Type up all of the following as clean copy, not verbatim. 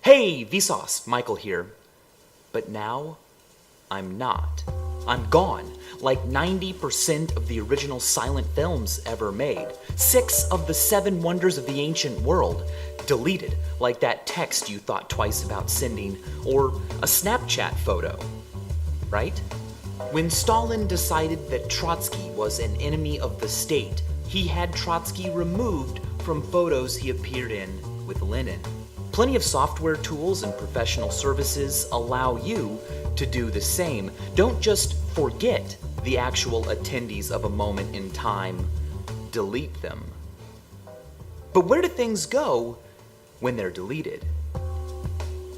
Hey, Vsauce, Michael here. But now, I'm not. I'm gone, like 90% of the original silent films ever made. 6 of the 7 wonders of the ancient world deleted, like that text you thought twice about sending, or a Snapchat photo. Right? When Stalin decided that Trotsky was an enemy of the state, he had Trotsky removed from photos he appeared in with Lenin. Plenty of software tools and professional services allow you to do the same. Don't just forget the actual attendees of a moment in time, delete them. But where do things go when they're deleted?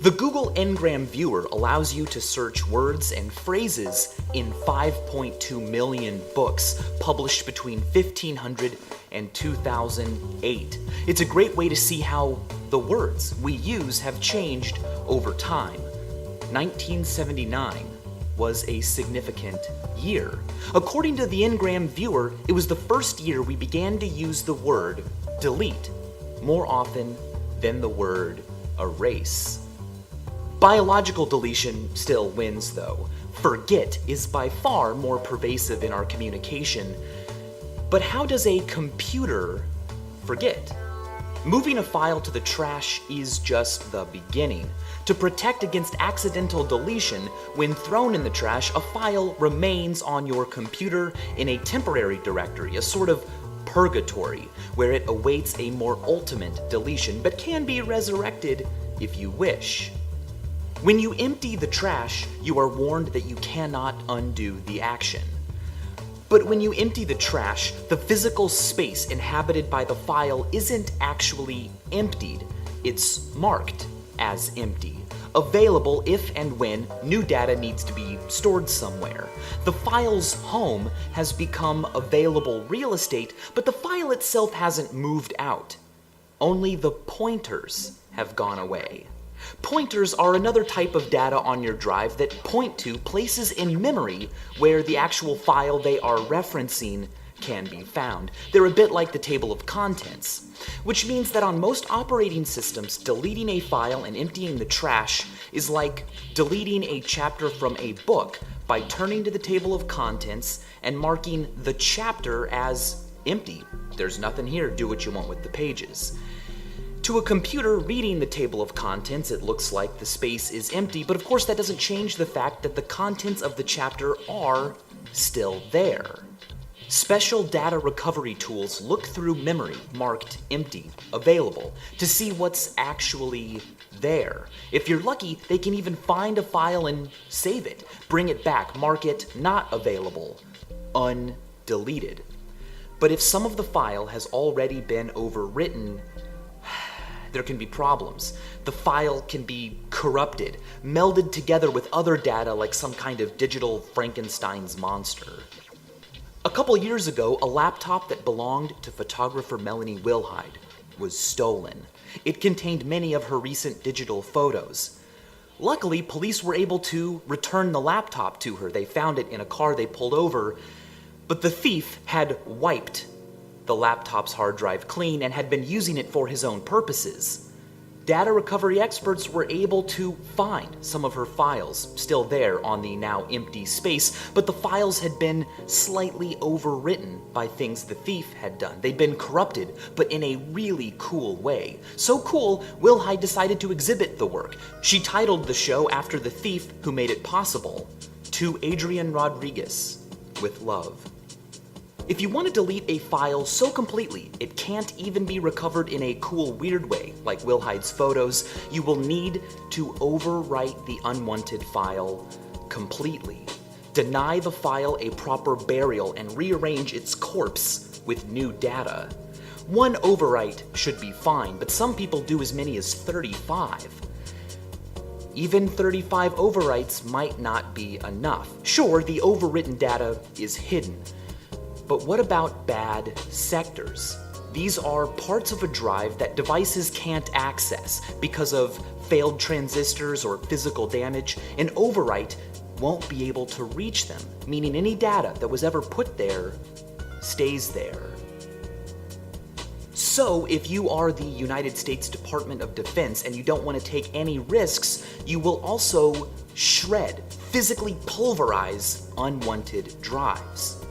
The Google Ngram Viewer allows you to search words and phrases in 5.2 million books published between 1500 and 2008. It's a great way to see how the words we use have changed over time. 1979 was a significant year. According to the Ngram Viewer, it was the first year we began to use the word delete more often than the word erase. Biological deletion still wins, though. Forget is by far more pervasive in our communication. But how does a computer forget? Moving a file to the trash is just the beginning. To protect against accidental deletion, when thrown in the trash, a file remains on your computer in a temporary directory, a sort of purgatory, where it awaits a more ultimate deletion, but can be resurrected if you wish. When you empty the trash, you are warned that you cannot undo the action. But when you empty the trash, the physical space inhabited by the file isn't actually emptied. It's marked as empty, available if and when new data needs to be stored somewhere. The file's home has become available real estate, but the file itself hasn't moved out. Only the pointers have gone away. Pointers are another type of data on your drive that point to places in memory where the actual file they are referencing can be found. They're a bit like the table of contents, which means that on most operating systems, deleting a file and emptying the trash is like deleting a chapter from a book by turning to the table of contents and marking the chapter as empty. There's nothing here, do what you want with the pages. To a computer reading the table of contents, it looks like the space is empty, but of course that doesn't change the fact that the contents of the chapter are still there. Special data recovery tools look through memory marked empty, available, to see what's actually there. If you're lucky, they can even find a file and save it, bring it back, mark it not available, undeleted. But if some of the file has already been overwritten, there can be problems. The file can be corrupted, melded together with other data like some kind of digital Frankenstein's monster. A couple years ago, a laptop that belonged to photographer Melanie Wilhide was stolen. It contained many of her recent digital photos. Luckily, police were able to return the laptop to her. They found it in a car they pulled over, but the thief had wiped the laptop's hard drive clean and had been using it for his own purposes. Data recovery experts were able to find some of her files still there on the now empty space, but the files had been slightly overwritten by things the thief had done. They'd been corrupted, but in a really cool way. So cool, Wilhide decided to exhibit the work. She titled the show after the thief who made it possible, To Adrian Rodriguez, with love. If you want to delete a file so completely it can't even be recovered in a cool, weird way, like Wilhide's photos, you will need to overwrite the unwanted file completely. Deny the file a proper burial and rearrange its corpse with new data. One overwrite should be fine, but some people do as many as 35. Even 35 overwrites might not be enough. Sure, the overwritten data is hidden, but what about bad sectors? These are parts of a drive that devices can't access because of failed transistors or physical damage. An overwrite won't be able to reach them, meaning any data that was ever put there stays there. So, if you are the United States Department of Defense and you don't want to take any risks, you will also shred, physically pulverize unwanted drives.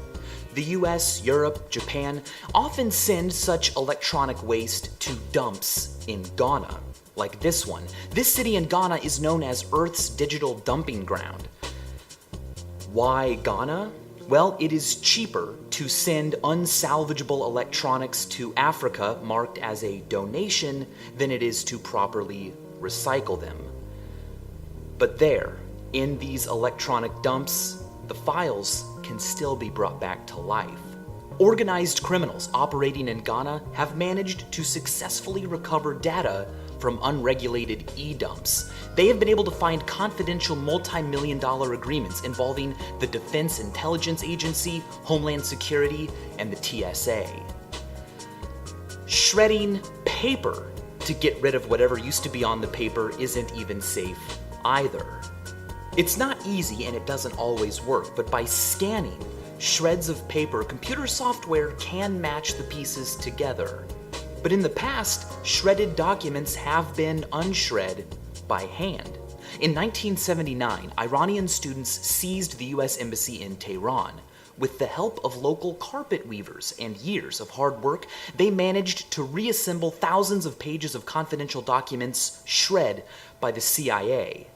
The US, Europe, Japan often send such electronic waste to dumps in Ghana, like this one. This city in Ghana is known as Earth's digital dumping ground. Why Ghana? Well, it is cheaper to send unsalvageable electronics to Africa marked as a donation than it is to properly recycle them. But there, in these electronic dumps, the files can still be brought back to life. Organized criminals operating in Ghana have managed to successfully recover data from unregulated e-dumps. They have been able to find confidential multi-million-dollar agreements involving the Defense Intelligence Agency, Homeland Security, and the TSA. Shredding paper to get rid of whatever used to be on the paper isn't even safe either. It's not easy and it doesn't always work, but by scanning shreds of paper, computer software can match the pieces together. But in the past, shredded documents have been unshred by hand. In 1979, Iranian students seized the US Embassy in Tehran. With the help of local carpet weavers and years of hard work, they managed to reassemble thousands of pages of confidential documents shred by the CIA.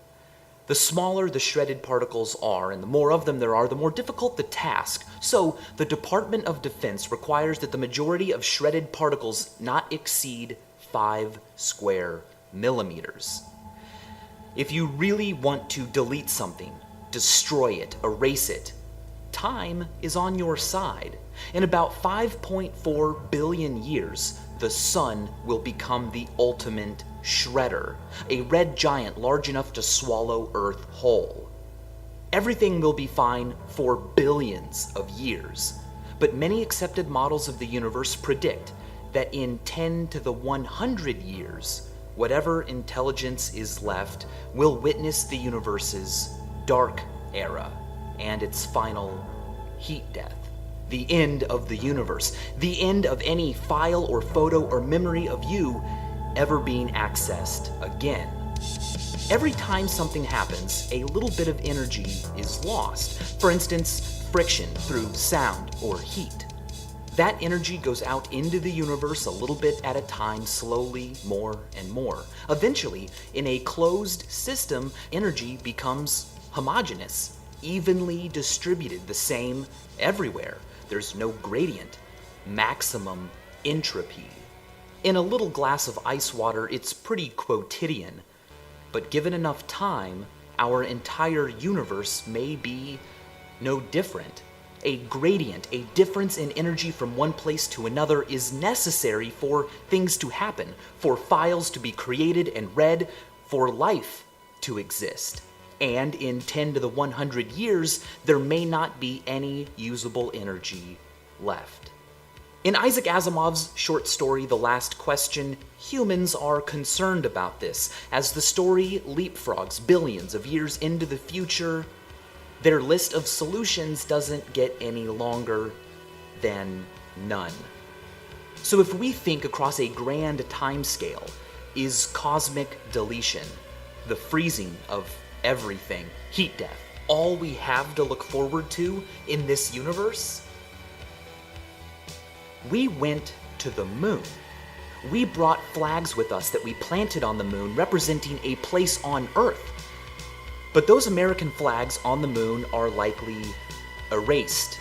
The smaller the shredded particles are, and the more of them there are, the more difficult the task. So, the Department of Defense requires that the majority of shredded particles not exceed 5 square millimeters. If you really want to delete something, destroy it, erase it, time is on your side. In about 5.4 billion years, the sun will become the ultimate shredder, a red giant large enough to swallow Earth whole. Everything will be fine for billions of years, but many accepted models of the universe predict that in 10 to the 100 years, whatever intelligence is left will witness the universe's dark era and its final heat death. The end of the universe, the end of any file or photo or memory of you ever being accessed again. Every time something happens, a little bit of energy is lost. For instance, friction through sound or heat. That energy goes out into the universe a little bit at a time, slowly, more and more. Eventually, in a closed system, energy becomes homogeneous, evenly distributed, the same everywhere. There's no gradient, maximum entropy. In a little glass of ice water, it's pretty quotidian, but given enough time, our entire universe may be no different. A gradient, a difference in energy from one place to another is necessary for things to happen, for files to be created and read, for life to exist. And in 10 to the 100 years, there may not be any usable energy left. In Isaac Asimov's short story, The Last Question, humans are concerned about this. As the story leapfrogs billions of years into the future, their list of solutions doesn't get any longer than none. So if we think across a grand timescale, is cosmic deletion, the freezing of everything, heat death, all we have to look forward to in this universe? We went to the moon. We brought flags with us that we planted on the moon representing a place on Earth. But those American flags on the moon are likely erased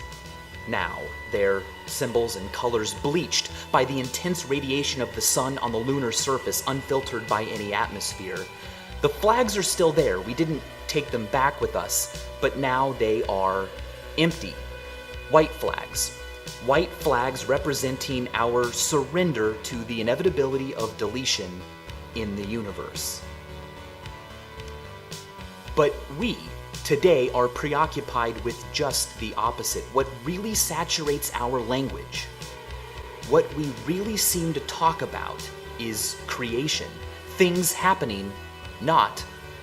now, their symbols and colors bleached by the intense radiation of the sun on the lunar surface, unfiltered by any atmosphere. The flags are still there. We didn't take them back with us, but now they are empty. White flags. White flags representing our surrender to the inevitability of deletion in the universe. But we, today, are preoccupied with just the opposite. What really saturates our language, what we really seem to talk about, is creation. Things happening, not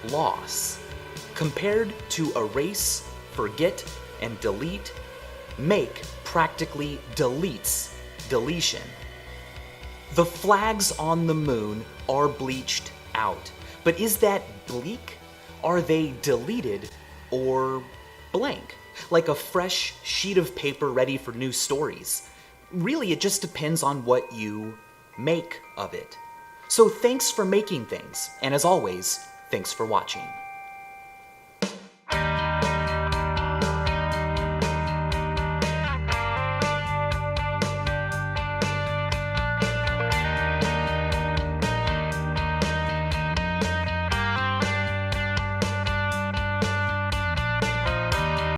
loss. Compared to erase, forget, and delete, make practically deletes deletion. The flags on the moon are bleached out. But is that bleak? Are they deleted or blank? Like a fresh sheet of paper ready for new stories? Really, it just depends on what you make of it. So thanks for making things, and as always, thanks for watching.